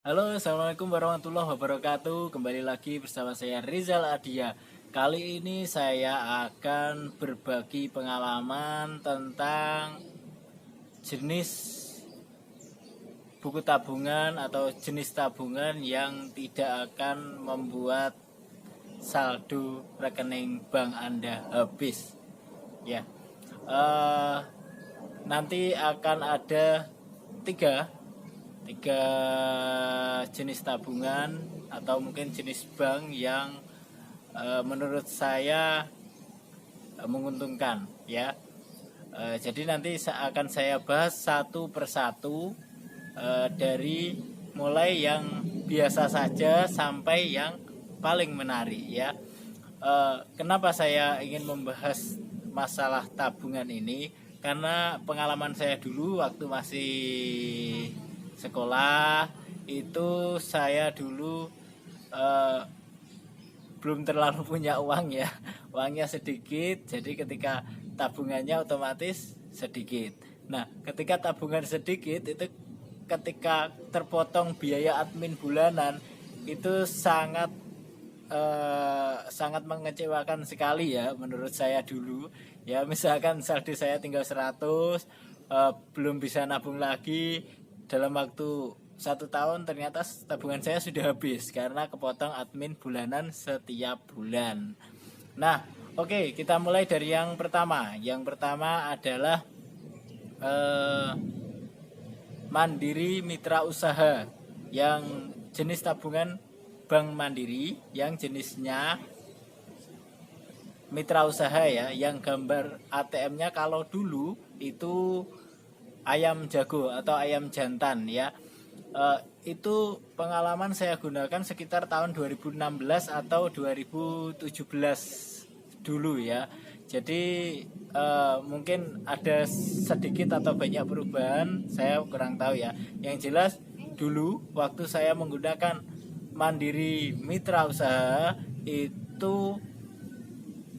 Halo, assalamualaikum warahmatullahi wabarakatuh. Kembali lagi bersama saya Rizal Adia. Kali ini saya akan berbagi pengalaman tentang jenis buku tabungan atau jenis tabungan yang tidak akan membuat saldo rekening bank Anda habis. Ya, eh, nanti akan ada tiga tiga jenis tabungan atau mungkin jenis bank yang menurut saya menguntungkan ya. Jadi nanti akan saya bahas satu persatu dari mulai yang biasa saja sampai yang paling menarik ya. Kenapa saya ingin membahas masalah tabungan ini? Karena pengalaman saya dulu waktu masih sekolah itu saya dulu eh, belum terlalu punya uang ya, uangnya sedikit, jadi ketika tabungannya otomatis sedikit. Nah, ketika tabungan sedikit itu ketika terpotong biaya admin bulanan itu sangat mengecewakan sekali ya menurut saya dulu ya. Misalkan saldo saya tinggal 100, belum bisa nabung lagi, dalam waktu 1 tahun ternyata tabungan saya sudah habis karena kepotong admin bulanan setiap bulan. Nah, oke, kita mulai dari yang pertama. Yang pertama adalah eh, Mandiri Mitra Usaha, yang jenis tabungan Bank Mandiri yang jenisnya mitra usaha ya, yang gambar ATM-nya kalau dulu itu ayam jago atau ayam jantan ya. Itu pengalaman saya gunakan sekitar tahun 2016 atau 2017 dulu ya. Jadi mungkin ada sedikit atau banyak perubahan, saya kurang tahu ya. Yang jelas dulu waktu saya menggunakan Mandiri Mitra Usaha itu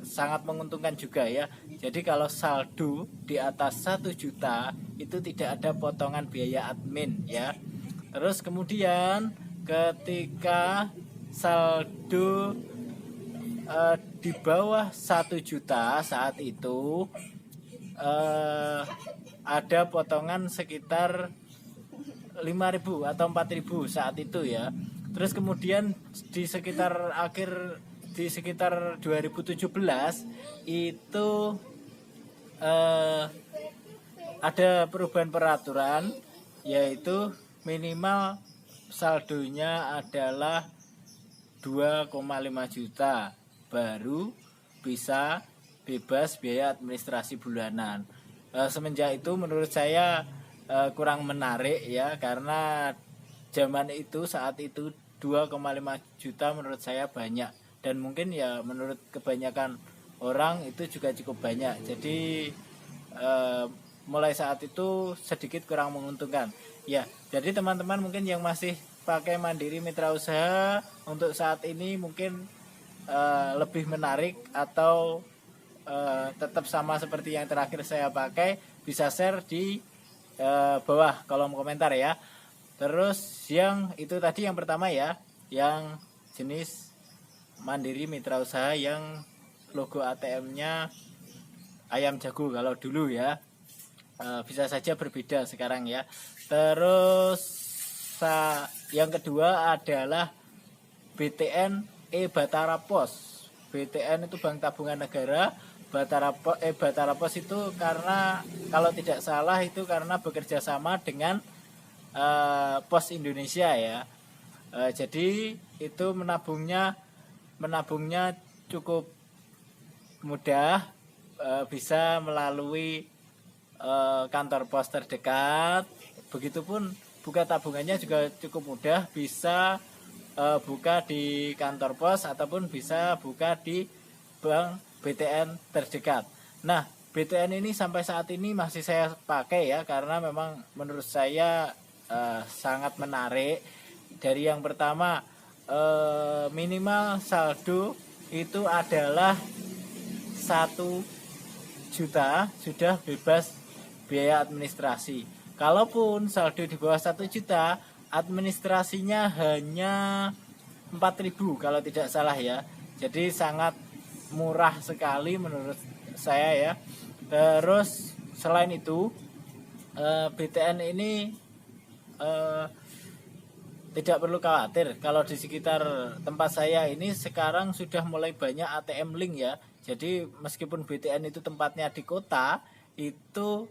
sangat menguntungkan juga ya. Jadi kalau saldo di atas 1 juta itu tidak ada potongan biaya admin ya. Terus kemudian ketika saldo di bawah 1 juta saat itu ada potongan sekitar 5.000 atau 4.000 saat itu ya. Terus kemudian di sekitar 2017 itu ada perubahan peraturan, yaitu minimal saldonya adalah 2,5 juta baru bisa bebas biaya administrasi bulanan. Semenjak itu menurut saya kurang menarik ya, karena zaman itu saat itu 2,5 juta menurut saya banyak, dan mungkin ya menurut kebanyakan orang itu juga cukup banyak. Jadi mulai saat itu sedikit kurang menguntungkan ya. Jadi teman-teman mungkin yang masih pakai Mandiri Mitra Usaha untuk saat ini mungkin lebih menarik, atau tetap sama seperti yang terakhir saya pakai, bisa share di bawah kolom komentar ya. Terus yang itu tadi yang pertama ya, yang jenis Mandiri Mitra Usaha yang logo ATM-nya ayam jago kalau dulu ya. Bisa saja berbeda sekarang ya. Terus yang kedua adalah BTN Batara Pos. BTN itu Bank Tabungan Negara. Batara Pos itu karena kalau tidak salah itu karena bekerja sama dengan Pos Indonesia ya. Jadi itu menabungnya cukup mudah, bisa melalui kantor pos terdekat. Begitupun buka tabungannya juga cukup mudah, bisa buka di kantor pos ataupun bisa buka di bank BTN terdekat. Nah, BTN ini sampai saat ini masih saya pakai ya, karena memang menurut saya sangat menarik. Dari yang pertama, minimal saldo itu adalah 1 juta sudah bebas biaya administrasi. Kalaupun saldo di bawah 1 juta, administrasinya hanya 4.000 kalau tidak salah ya. Jadi sangat murah sekali menurut saya ya. Terus selain itu BTN ini tidak perlu khawatir kalau di sekitar tempat saya ini sekarang sudah mulai banyak ATM Link ya. Jadi meskipun BTN itu tempatnya di kota, itu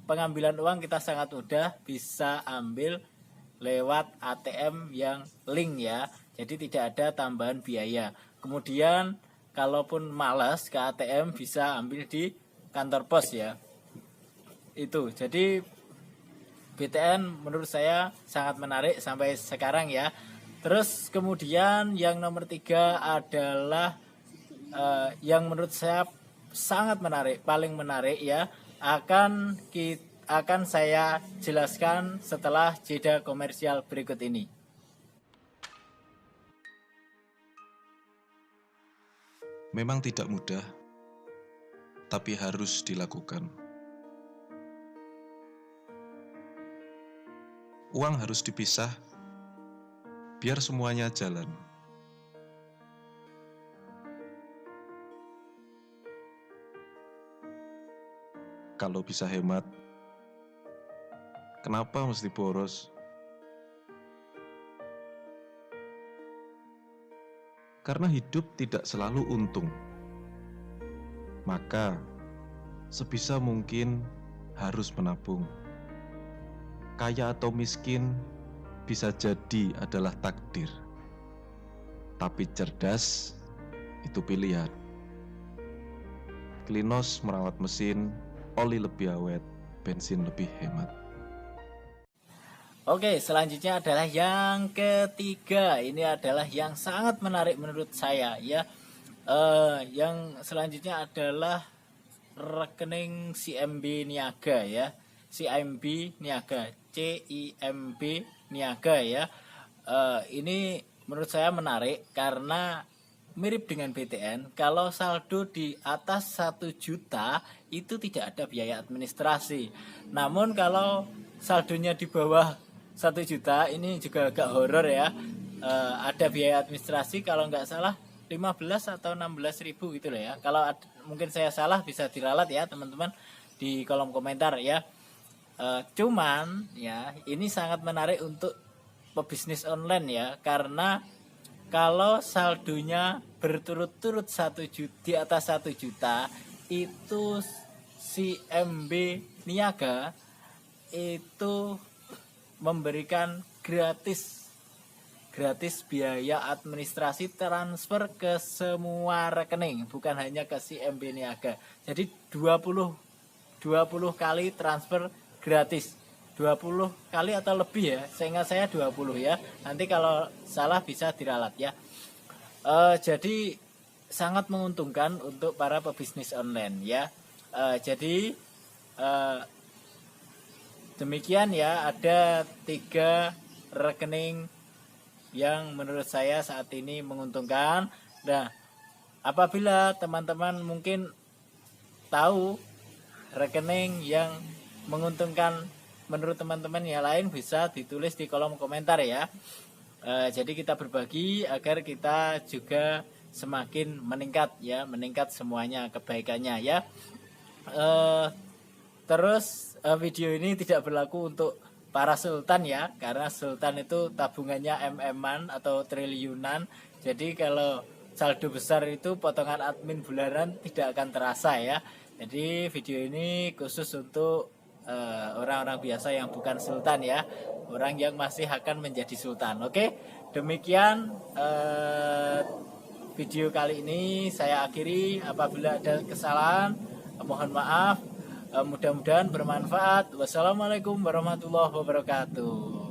pengambilan uang kita sangat mudah, bisa ambil lewat ATM yang Link ya. Jadi tidak ada tambahan biaya. Kemudian kalaupun malas ke ATM bisa ambil di kantor pos ya. Itu jadi BTN menurut saya sangat menarik sampai sekarang ya. Terus kemudian yang nomor 3 adalah yang menurut saya sangat menarik, paling menarik ya, akan saya jelaskan setelah jeda komersial berikut ini. Memang tidak mudah, tapi harus dilakukan. Uang harus dipisah, biar semuanya jalan. Kalau bisa hemat, kenapa mesti boros? Karena hidup tidak selalu untung. Maka, sebisa mungkin harus menabung. Kaya atau miskin bisa jadi adalah takdir. Tapi cerdas itu pilihan. Klinos merawat mesin, oli lebih awet, bensin lebih hemat. Oke, selanjutnya adalah yang ketiga. Ini adalah yang sangat menarik menurut saya ya. Yang selanjutnya adalah rekening CIMB Niaga ya. CIMB Niaga, CIMB Niaga ya. Ini menurut saya menarik karena mirip dengan BTN. Kalau saldo di atas 1 juta itu tidak ada biaya administrasi. Namun kalau saldonya di bawah 1 juta ini juga agak horor ya. Ada biaya administrasi kalau nggak salah 15 atau 16 ribu gitu loh ya. Kalau mungkin saya salah bisa diralat ya teman-teman di kolom komentar ya. Cuman ya ini sangat menarik untuk pebisnis online ya, karena kalau saldonya berturut-turut 1 juta, di atas 1 juta itu CIMB Niaga itu memberikan gratis biaya administrasi transfer ke semua rekening, bukan hanya ke CIMB Niaga. Jadi 20 kali transfer gratis, 20 kali atau lebih ya, seingat saya 20 ya, nanti kalau salah bisa diralat ya. Jadi sangat menguntungkan untuk para pebisnis online ya. Jadi demikian ya, ada 3 rekening yang menurut saya saat ini menguntungkan. Nah, apabila teman-teman mungkin tahu rekening yang menguntungkan menurut teman-teman yang lain, bisa ditulis di kolom komentar ya. Jadi kita berbagi agar kita juga semakin meningkat ya, meningkat semuanya kebaikannya ya. Terus video ini tidak berlaku untuk para sultan ya, karena sultan itu tabungannya MM-an atau triliunan. Jadi kalau saldo besar itu potongan admin bulanan tidak akan terasa ya. Jadi video ini khusus untuk orang-orang biasa yang bukan sultan ya, orang yang masih akan menjadi sultan. Oke, demikian video kali ini saya akhiri. Apabila ada kesalahan mohon maaf. Mudah-mudahan bermanfaat. Wassalamualaikum warahmatullahi wabarakatuh.